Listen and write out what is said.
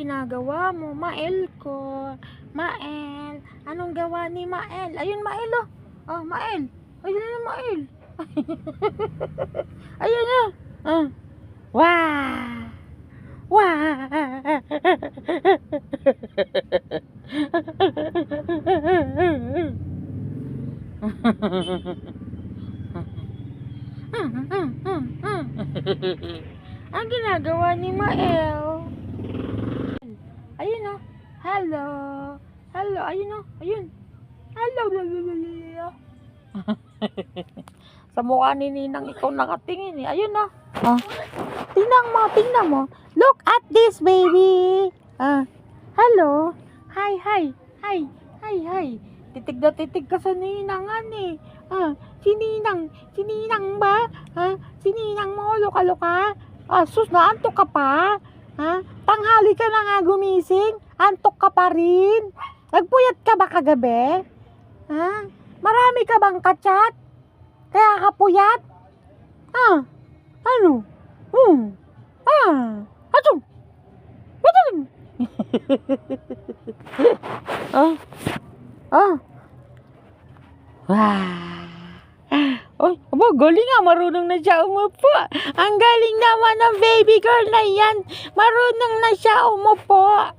ginagawa mo, Mael ko? Mael, anong gawa ni Mael? Ayun, Mael, oh. Oh, Mael. Ayun na, Mael. Ayun na. Wah! Wah! Ang ginagawa ni Mael. Ayun oh. Hello. Hello. Ayun oh. Ayun. Hello. Sa mukha ni Ninang ikaw nakatingin eh. Ayun oh. Tingnan mo. Look at this baby. Hello. Hi. Titig na titig ka sa Ninangan eh. Si Ninang ba? Si Ninang mo, luka-luka? Sus, naantok ka pa? Tanghali ka na nga gumising? Antok ka pa rin? Nagpuyat ka ba kagabi? Marami ka bang kachat? Kaya ka puyat? Ano? Achong! Oy, aba, galing nga, marunong na siya umupo. Ang galing naman ng baby girl na yan. Marunong na siya umupo.